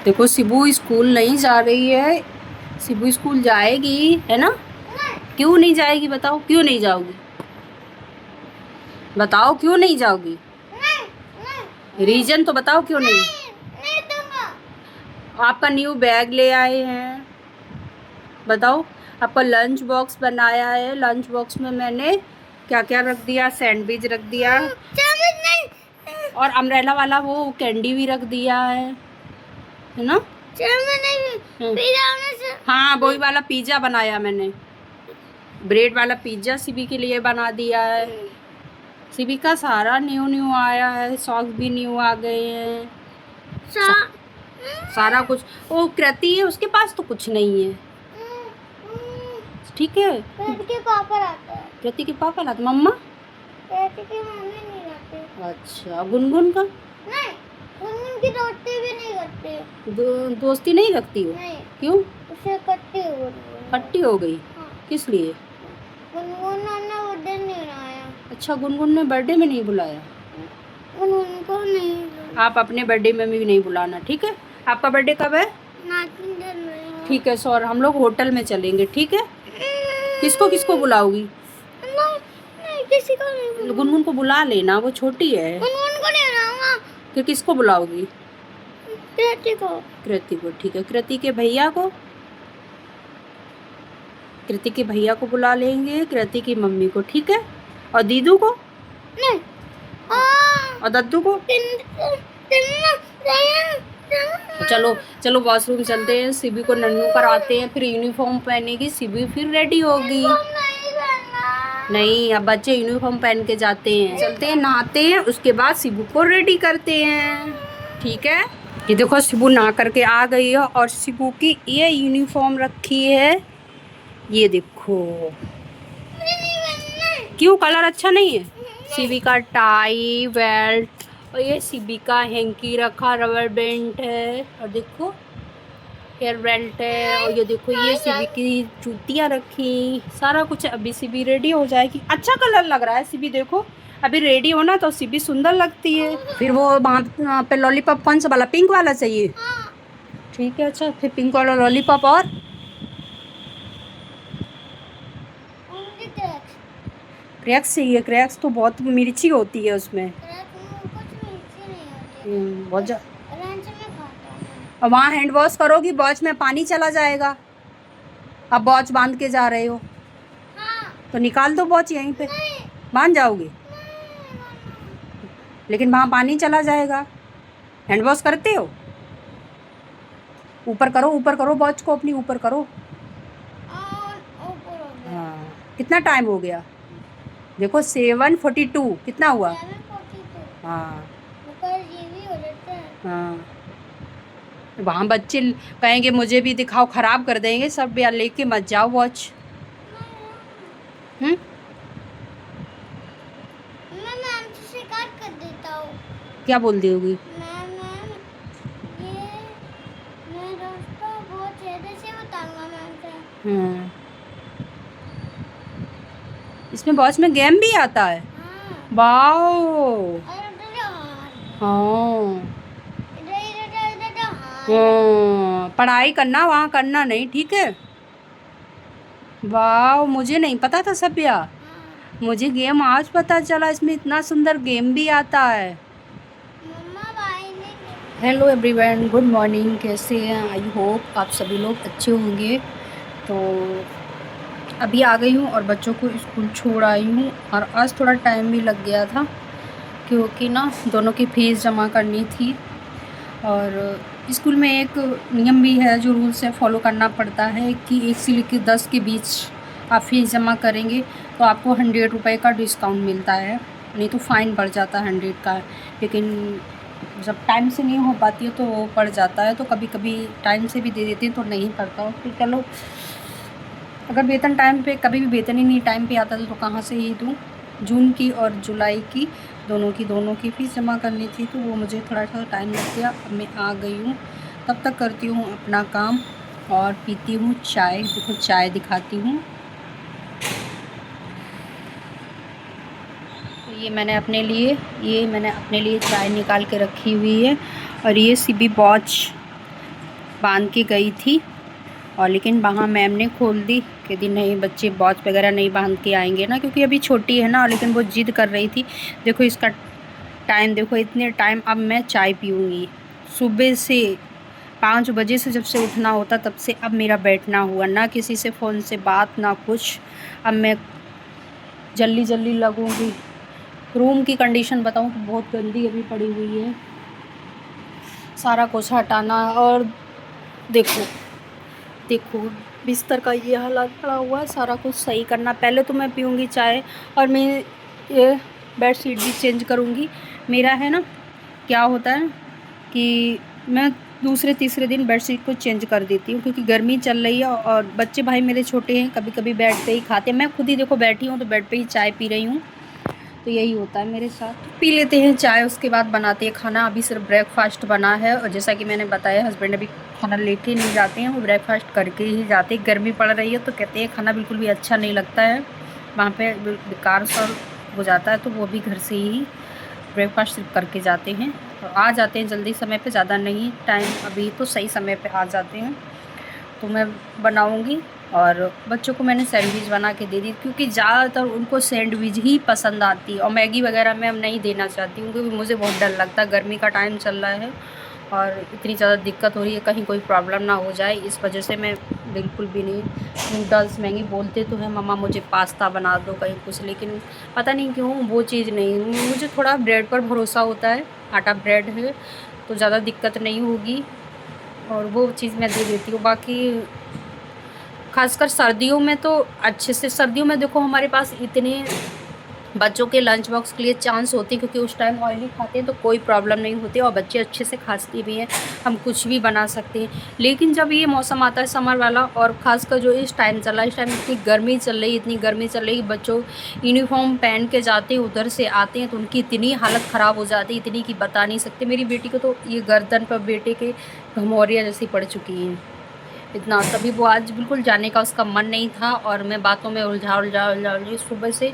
देखो सिबू स्कूल नहीं जा रही है। सिबू स्कूल जाएगी है ना? क्यों नहीं जाएगी बताओ, क्यों नहीं जाओगी? बताओ क्यों नहीं जाओगी? रीजन तो बताओ क्यों नहीं? आपका न्यू बैग ले आए हैं, बताओ। आपका लंच बॉक्स बनाया है, लंच बॉक्स में मैंने क्या क्या रख दिया? सैंडविच रख दिया और अम्ब्रेला वाला वो कैंडी भी रख दिया है ना? हाँ वही वाला पिज्जा बनाया मैंने, ब्रेड वाला पिज्जा सिबी के लिए बना दिया है। सिबी का सारा न्यू न्यू आया है, सॉक्स भी न्यू आ गए हैं, सारा कुछ। वो कृति है, उसके पास तो कुछ नहीं है, ठीक है। कृति के पापा लाते हैं। कृति के पापा लाते, मम्मा? कृति की मम्मी नहीं लाती। अच्छा, गुनगुन का? नहीं, गुनगुन की दोस्ती भी नहीं करती। दोस्ती नहीं रखती हो? नहीं। क्यों? उसे कट्टी हो गई। कट्टी हो गई? हाँ। किस लिए? गुनगुन ने बर्थडे नहीं मनाया। अच्छा, गुनगुन ने बर्थडे में नहीं बुलाया? गुनगुन को नहीं। आप अपने बर्थडे में भी नहीं बुलाना, ठीक है? आपका बर्थडे कब है? 19 जनवरी। ठीक है सर, हम लोग होटल में चलेंगे, ठीक है? किसको किसको बुलाओगी? नहीं, किसी को नहीं। गुनगुन को बुला लेना, वो छोटी है। गुनगुन को नहीं बुलाऊंगा। फिर किसको बुलाओगी? कृति को। कृति को, ठीक है। कृति के भैया को? कृति के भैया को बुला लेंगे, कृति की मम्मी को, ठीक है। और दीदू को? नहीं। और दद्दू को? चलो चलो वॉशरूम चलते हैं, सिबी को नन्नू कराते हैं, फिर यूनिफॉर्म पहनेगी सिबी, फिर रेडी होगी। नहीं, अब बच्चे यूनिफॉर्म पहन के जाते हैं। चलते हैं, नहाते हैं, उसके बाद सिबू को रेडी करते हैं, ठीक है। ये देखो सिबू नहा करके आ गई है और सिबू की ये यूनिफॉर्म रखी है, ये देखो। क्यों, कलर अच्छा नहीं है? सिबी का टाई बेल्ट और ये सिबी का हैंकी रखा, रबर बैंड है और देखो हेयर बेल्ट है, और ये देखो ये सिबी की जूतियाँ रखी, सारा कुछ। अभी सिबी रेडी हो जाएगी। अच्छा कलर लग रहा है सिबी, देखो अभी रेडी होना तो सिबी सुंदर लगती है। फिर वो वहाँ पे लॉलीपॉप कौन सा वाला? पिंक वाला चाहिए? ठीक है, अच्छा फिर पिंक वाला लॉलीपॉप। और क्रैक्स चाहिए? क्रैक्स तो बहुत मिर्ची होती है उसमें, बहुत ज़्यादा। और वहाँ हैंड वॉश करोगी, वॉच में पानी चला जाएगा। अब वॉच बांध के जा रहे हो तो निकाल दो वॉच, यहीं पे बांध जाओगी, लेकिन वहाँ पानी चला जाएगा। हैंड वॉश करते हो? ऊपर करो, ऊपर करो, वॉच को अपनी ऊपर करो। हाँ, कितना टाइम हो गया? देखो 7:42 कितना हुआ? हाँ हाँ। वहाँ बच्चे कहेंगे मुझे भी दिखाओ, ख़राब कर देंगे सब, यार लेके मत जाओ वॉच। मैं मैम से शिकायत कर देता हूँ। क्या बोल दी होगी? मैं दोस्तों बहुत ज़्यादा से बताऊंगा मैम से। इसमें वॉच में गेम भी आता है? वाओ। हाँ, पढ़ाई करना, वहाँ करना नहीं, ठीक है। वाह, मुझे नहीं पता था सभ्या, मुझे गेम आज पता चला, इसमें इतना सुंदर गेम भी आता है। हेलो एवरीवन, गुड मॉर्निंग, कैसे हैं? आई होप आप सभी लोग अच्छे होंगे। तो अभी आ गई हूँ और बच्चों को स्कूल छोड़ आई हूँ, और आज थोड़ा टाइम भी लग गया था क्योंकि ना दोनों की फ़ीस जमा करनी थी। और स्कूल में एक नियम भी है जो रूल्स है, फॉलो करना पड़ता है कि 1 से लेकर 10 के बीच आप फीस जमा करेंगे तो आपको 100 रुपये का डिस्काउंट मिलता है, नहीं तो फ़ाइन पड़ जाता है 100 का। लेकिन जब टाइम से नहीं हो पाती है तो वो पड़ जाता है, तो कभी कभी टाइम से भी दे देते हैं तो नहीं पड़ता। तो चलो, अगर वेतन टाइम पे, कभी भी वेतन ही नहीं टाइम पे आता तो कहाँ से ही दूँ। जून की और जुलाई की दोनों की फ़ीस जमा करनी थी, तो वो मुझे थोड़ा सा टाइम लग गया। अब मैं आ गई हूँ, तब तक करती हूँ अपना काम और पीती हूँ चाय। देखो चाय दिखाती हूँ, तो ये मैंने अपने लिए चाय निकाल के रखी हुई है। और ये सिबी वॉच बांध के गई थी, और लेकिन वहाँ मैम ने खोल दी कि दिन नहीं, बच्चे वॉच वगैरह नहीं बांध के आएंगे ना, क्योंकि अभी छोटी है ना। लेकिन वो जिद कर रही थी। देखो इसका टाइम देखो, इतने टाइम अब मैं चाय पीऊँगी। सुबह से 5 बजे से जब से उठना होता तब से अब मेरा बैठना हुआ, ना किसी से फ़ोन से बात ना कुछ। अब मैं जल्दी जल्दी लगूँगी। रूम की कंडीशन बताऊँ तो बहुत गंदी अभी पड़ी हुई है, सारा कुछ हटाना। और देखो देखो बिस्तर का ये हालत पड़ा हुआ है, सारा कुछ सही करना। पहले तो मैं पीऊँगी चाय, और मैं ये बेडशीट भी चेंज करूँगी। मेरा है ना, क्या होता है कि मैं दूसरे तीसरे दिन बेडशीट को चेंज कर देती हूँ, क्योंकि गर्मी चल रही है और बच्चे भाई मेरे छोटे हैं, कभी कभी बेड पे ही खाते हैं। मैं खुद ही देखो बैठी हूँ तो बेड पे ही चाय पी रही हूँ। तो यही होता है मेरे साथ। पी लेते हैं चाय, उसके बाद बनाते हैं खाना। अभी सिर्फ ब्रेकफास्ट बना है, और जैसा कि मैंने बताया हस्बैंड अभी खाना लेके नहीं जाते हैं, वो ब्रेकफास्ट करके ही जाते हैं। गर्मी पड़ रही है तो कहते हैं खाना बिल्कुल भी अच्छा नहीं लगता है, वहाँ पे बेकार सा हो जाता है, तो वो भी घर से ही ब्रेकफास्ट सिर्फ करके जाते हैं। और आ जाते हैं जल्दी समय पे, ज़्यादा नहीं टाइम, अभी तो सही समय पे आ जाते हैं। तो मैं बनाऊंगी, और बच्चों को मैंने सैंडविच बना के दे दी, क्योंकि ज़्यादातर उनको सैंडविच ही पसंद आती है। और मैगी वगैरह मैं अब नहीं देना चाहती हूँ, क्योंकि मुझे बहुत डर लगता है। गर्मी का टाइम चल रहा है और इतनी ज़्यादा दिक्कत हो रही है, कहीं कोई प्रॉब्लम ना हो जाए, इस वजह से मैं बिल्कुल भी नहीं। नूडल्स मैगी बोलते तो है मम्मा मुझे पास्ता बना दो कहीं कुछ, लेकिन पता नहीं क्यों वो चीज़ नहीं। मुझे थोड़ा ब्रेड पर भरोसा होता है, आटा ब्रेड है तो ज़्यादा दिक्कत नहीं होगी, और वो चीज़ मैं दे देती हूँ। बाकी खासकर सर्दियों में तो अच्छे से, सर्दियों में देखो हमारे पास इतने बच्चों के लंच बॉक्स के लिए चांस होते हैं, क्योंकि उस टाइम ऑयली खाते हैं तो कोई प्रॉब्लम नहीं होती, और बच्चे अच्छे से खाते भी हैं, हम कुछ भी बना सकते हैं। लेकिन जब ये मौसम आता है समर वाला, और ख़ासकर जो इस टाइम चल रहा है, इस टाइम इतनी गर्मी चल रही है, इतनी गर्मी चल रही है, बच्चों यूनिफॉर्म पहन के जाते हैं, उधर से आते हैं तो उनकी इतनी हालत ख़राब हो जाती है, इतनी कि बता नहीं सकते। मेरी बेटी को तो ये गर्दन पर बेटे के घमौरियाँ जैसी पड़ चुकी हैं इतना। तभी वो आज बिल्कुल जाने का उसका मन नहीं था, और मैं बातों में उलझा सुबह से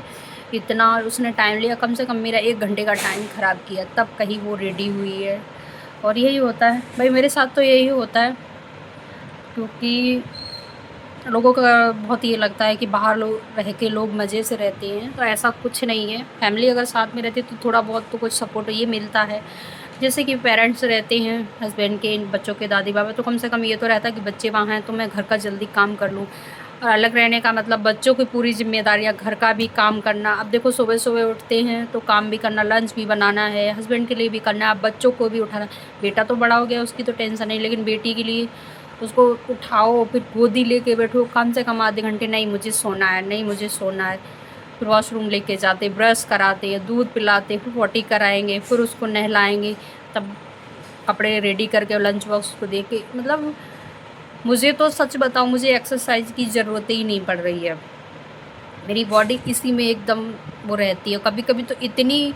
इतना उसने टाइम लिया, कम से कम मेरा 1 घंटे का टाइम ख़राब किया, तब कहीं वो रेडी हुई है। और यही होता है भाई, मेरे साथ तो यही होता है, क्योंकि लोगों का बहुत ये लगता है कि बाहर लोग रह के लोग मज़े से रहते हैं, तो ऐसा कुछ नहीं है। फैमिली अगर साथ में रहती है तो थोड़ा बहुत तो कुछ सपोर्ट ये मिलता है। जैसे कि पेरेंट्स रहते हैं हस्बैंड के, इन बच्चों के दादी बाबा, तो कम से कम ये तो रहता है कि बच्चे वहाँ हैं तो मैं घर का जल्दी काम कर लूँ। और अलग रहने का मतलब बच्चों की पूरी जिम्मेदारियाँ, घर का भी काम करना। अब देखो सुबह सुबह उठते हैं तो काम भी करना, लंच भी बनाना है, हस्बैंड के लिए भी करना है, अब बच्चों को भी उठाना। बेटा तो बड़ा हो गया उसकी तो टेंशन नहीं, लेकिन बेटी के लिए उसको उठाओ, फिर गोदी लेके बैठो, कम से कम आधे घंटे, नहीं मुझे सोना है, नहीं मुझे सोना है। फिर वॉशरूम लेके जाते, ब्रश कराते, दूध पिलाते, फिर पॉटी कराएंगे, फिर उसको नहलाएंगे, तब कपड़े रेडी करके लंच बॉक्स को दे के। मतलब मुझे तो सच बताऊँ, मुझे एक्सरसाइज की ज़रूरत ही नहीं पड़ रही है। मेरी बॉडी इसी में एकदम वो रहती है। कभी कभी तो इतनी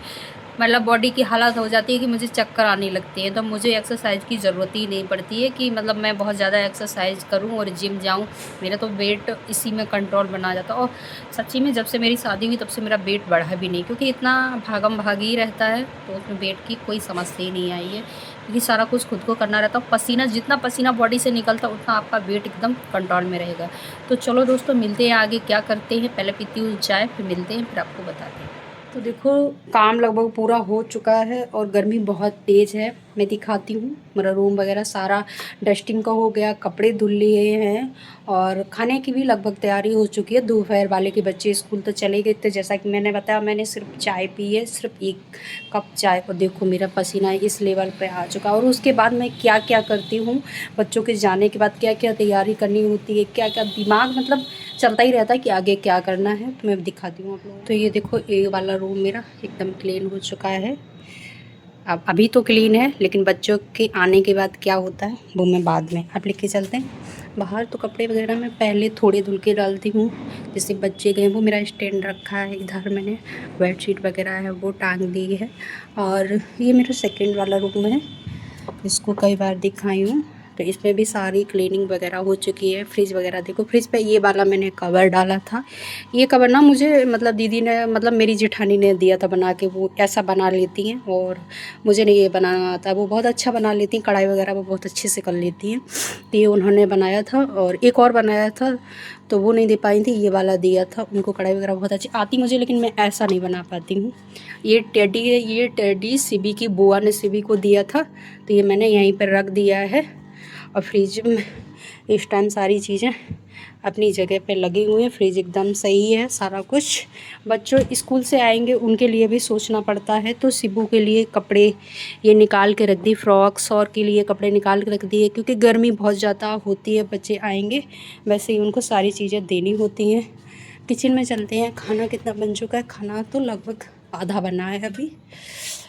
मतलब बॉडी की हालत हो जाती है कि मुझे चक्कर आने लगते हैं, तो मुझे एक्सरसाइज की ज़रूरत ही नहीं पड़ती है कि मतलब मैं बहुत ज़्यादा एक्सरसाइज करूं और जिम जाऊं। मेरा तो वेट इसी में कंट्रोल बना जाता। और सच्ची में जब से मेरी शादी हुई तब से मेरा वेट बढ़ा भी नहीं, क्योंकि इतना भागम भागी रहता है तो उसमें वेट की कोई समस्या ही नहीं आई है, क्योंकि सारा कुछ खुद को करना रहता है। पसीना, जितना पसीना बॉडी से निकलता उतना आपका वेट एकदम कंट्रोल में रहेगा। तो चलो दोस्तों, मिलते हैं आगे क्या करते हैं। पहले पीती हूँ चाय, फिर मिलते हैं, फिर आपको बताते हैं। तो देखो काम लगभग पूरा हो चुका है और गर्मी बहुत तेज़ है। मैं दिखाती हूँ, मेरा रूम वगैरह सारा डस्टिंग का हो गया, कपड़े धुल लिए हैं, और खाने की भी लगभग तैयारी हो चुकी है। दोपहर वाले के बच्चे स्कूल तो चले गए थे, जैसा कि मैंने बताया। मैंने सिर्फ चाय पी है, सिर्फ 1 कप चाय, और देखो मेरा पसीना इस लेवल पे आ चुका। और उसके बाद मैं क्या क्या करती हूँ, बच्चों के जाने के बाद क्या क्या तैयारी करनी होती है, क्या क्या दिमाग मतलब चलता ही रहता है कि आगे क्या करना है। तो मैं दिखाती हूँ आप लोगों को। तो ये देखो, ये वाला रूम मेरा एकदम क्लीन हो चुका है। अब अभी तो क्लीन है, लेकिन बच्चों के आने के बाद क्या होता है वो मैं बाद में आप लेके चलते हैं बाहर। तो कपड़े वगैरह मैं पहले थोड़े धुल के डालती हूँ, जैसे बच्चे गए। वो मेरा स्टैंड रखा है इधर, मैंने बेडशीट वगैरह है वो टांग दी है। और ये मेरा सेकंड वाला रूम है, इसको कई बार दिखाई हूँ। तो इसमें भी सारी क्लीनिंग वगैरह हो चुकी है। फ्रिज वगैरह देखो, फ्रिज पे ये वाला मैंने कवर डाला था। ये कवर ना मुझे मतलब दीदी ने, मतलब मेरी जेठानी ने दिया था बना के। वो ऐसा बना लेती हैं और मुझे नहीं ये बनाना आता। वो बहुत अच्छा बना लेती हैं, कढ़ाई वगैरह वो बहुत अच्छे से कर लेती हैं। तो ये उन्होंने बनाया था और एक और बनाया था तो वो नहीं दे पाई थी, ये वाला दिया था उनको। कढ़ाई वगैरह बहुत अच्छी आती मुझे, लेकिन मैं ऐसा नहीं बना पाती हूँ। ये टेडी है, ये टेडी सिबी की बुआ ने सिबी को दिया था, तो ये मैंने यहीं पर रख दिया है। और फ्रिज में इस टाइम सारी चीज़ें अपनी जगह पे लगी हुई हैं। फ्रिज एकदम सही है सारा कुछ। बच्चों स्कूल से आएंगे उनके लिए भी सोचना पड़ता है, तो सिबू के लिए कपड़े ये निकाल के रख दी, फ्रॉक्स और के लिए कपड़े निकाल के रख दिए, क्योंकि गर्मी बहुत ज़्यादा होती है। बच्चे आएंगे वैसे ही उनको सारी चीज़ें देनी होती हैं। किचन में चलते हैं। खाना कितना बन चुका है? खाना तो लगभग आधा बना है अभी।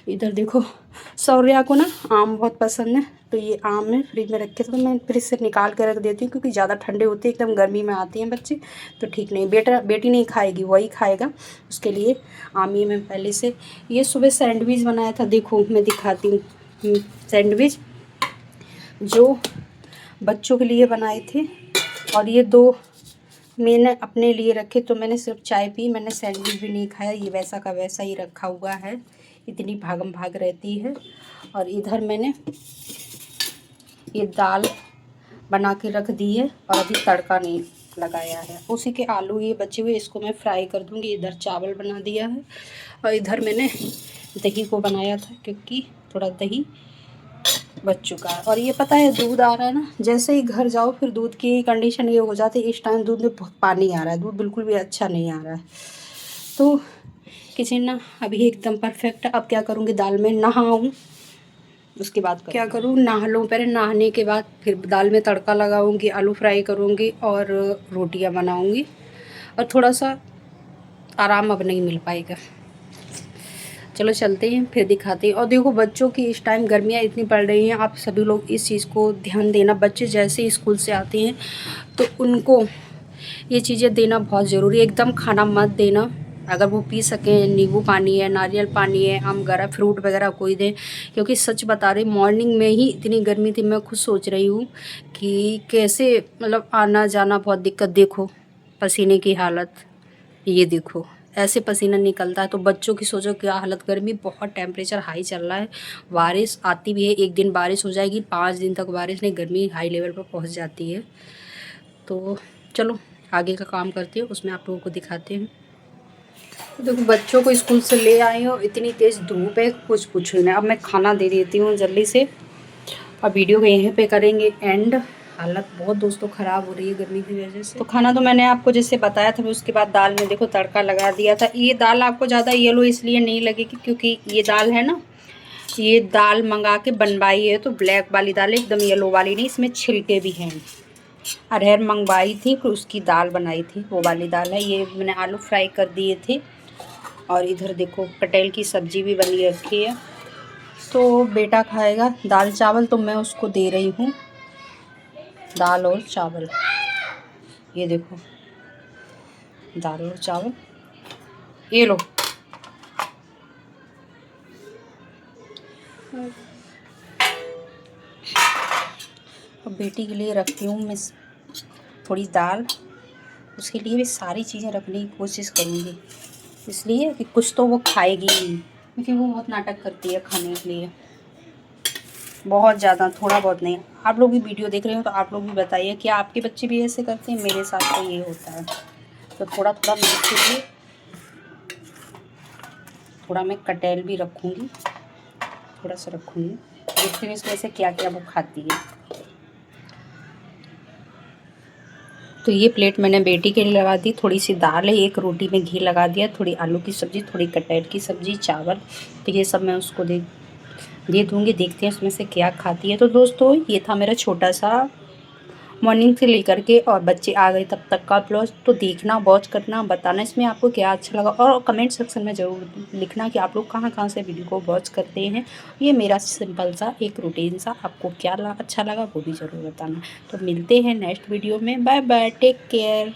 इधर देखो, सौर्या को ना आम बहुत पसंद है, तो ये आम है फ्रिज में रखे, तो मैं फ्रिज से निकाल के रख देती हूँ, क्योंकि ज़्यादा ठंडे होते हैं, एकदम गर्मी में आती हैं बच्चे, तो ठीक नहीं। बेटी नहीं खाएगी, वही खाएगा, उसके लिए आम ये मैं पहले से। ये सुबह सैंडविच बनाया था, देखो मैं दिखाती हूँ। सैंडविच जो बच्चों के लिए बनाए थे, और ये 2 मैंने अपने लिए रखे, तो मैंने सिर्फ चाय पी, मैंने सैंडविच भी नहीं खाया। ये वैसा का वैसा ही रखा हुआ है, इतनी भागम भाग रहती है। और इधर मैंने ये दाल बना के रख दी है और अभी तड़का नहीं लगाया है। उसी के आलू ये बचे हुए, इसको मैं फ्राई कर दूँगी। इधर चावल बना दिया है और इधर मैंने दही को बनाया था, क्योंकि थोड़ा दही बच चुका है। और ये पता है दूध आ रहा है ना, जैसे ही घर जाओ फिर दूध की कंडीशन ये हो जाती है। इस टाइम दूध में बहुत पानी आ रहा है, दूध बिल्कुल भी अच्छा नहीं आ रहा है। तो किचन ना अभी एकदम परफेक्ट है। अब क्या करूँगी, दाल में नहाऊँ, उसके बाद क्या करूँ, नहा लूँ पहले। नहाने के बाद फिर दाल में तड़का लगाऊँगी, आलू फ्राई करूँगी और रोटियाँ बनाऊँगी। और थोड़ा सा आराम अब नहीं मिल पाएगा। चलो चलते हैं, फिर दिखाते हैं। और देखो बच्चों की इस टाइम गर्मियाँ इतनी पड़ रही हैं, आप सभी लोग इस चीज़ को ध्यान देना। बच्चे जैसे ही स्कूल से आते हैं तो उनको ये चीज़ें देना बहुत ज़रूरी है। एकदम खाना मत देना। अगर वो पी सकें, नींबू पानी है, नारियल पानी है, आम वगैरह, फ्रूट वगैरह कोई दें, क्योंकि सच बता रही, मॉर्निंग में ही इतनी गर्मी थी। मैं खुद सोच रही हूँ कि कैसे मतलब आना जाना बहुत दिक्कत। देखो पसीने की हालत, ये देखो ऐसे पसीना निकलता है। तो बच्चों की सोचो क्या हालत। गर्मी बहुत, टेम्परेचर हाई चल रहा है। बारिश आती भी है, एक दिन बारिश हो जाएगी, 5 दिन तक बारिश नहीं, गर्मी हाई लेवल पर पहुंच जाती है। तो चलो आगे का काम करते हैं, उसमें आप लोगों को दिखाते हैं। देखो बच्चों को स्कूल से ले आई हूँ, इतनी तेज़ धूप है कुछ पूछो नहीं। अब मैं खाना दे देती हूँ जल्दी से, अब वीडियो को यहीं पे करेंगे एंड। हालत बहुत दोस्तों ख़राब हो रही है गर्मी की वजह से। तो खाना तो मैंने आपको जैसे बताया था, उसके बाद दाल में देखो तड़का लगा दिया था। ये दाल आपको ज़्यादा येलो इसलिए नहीं लगेगी, क्योंकि ये दाल है ना, ये दाल मंगा के बनवाई है, तो ब्लैक वाली दाल है, एकदम येलो वाली नहीं। इसमें छिलके भी हैं। अरहर मंगवाई थी, फिर उसकी दाल बनाई थी, वो वाली दाल है। ये मैंने आलू फ्राई कर दिए थे। और इधर देखो कटहल की सब्ज़ी भी बनी रखी है। तो बेटा खाएगा दाल चावल, तो मैं उसको दे रही हूँ दाल और चावल। ये देखो दाल और चावल, ये लो। और बेटी के लिए रखती हूँ मैं थोड़ी दाल, उसके लिए भी सारी चीज़ें रखने की कोशिश करूँगी, इसलिए कि कुछ तो वो खाएगी ही, क्योंकि वो बहुत नाटक करती है खाने के लिए, बहुत ज़्यादा, थोड़ा बहुत नहीं। आप लोग भी वीडियो देख रहे हो तो आप लोग भी बताइए कि आपके बच्चे भी ऐसे करते हैं। मेरे साथ तो ये होता है। तो थोड़ा थोड़ा मैं इसके लिए थोड़ा मैं कटहल भी रखूँगी, थोड़ा सा रखूँगी, देखते हैं इसमें से क्या क्या वो खाती है। तो ये प्लेट मैंने बेटी के लिए लगा दी। थोड़ी सी दाल है, एक रोटी में घी लगा दिया, थोड़ी आलू की सब्ज़ी, थोड़ी कटहल की सब्ज़ी, चावल। तो ये सब मैं उसको दे दूँगी, देखते हैं उसमें से क्या खाती है। तो दोस्तों ये था मेरा छोटा सा मॉर्निंग से लेकर के और बच्चे आ गए तब तक का ब्लॉग। तो देखना, वॉच करना, बताना इसमें आपको क्या अच्छा लगा, और कमेंट सेक्शन में ज़रूर लिखना कि आप लोग कहाँ कहाँ से वीडियो को वॉच करते हैं। ये मेरा सिंपल सा एक रूटीन सा, आपको क्या अच्छा लगा वो भी ज़रूर बताना। तो मिलते हैं नेक्स्ट वीडियो में। Bye bye, take care.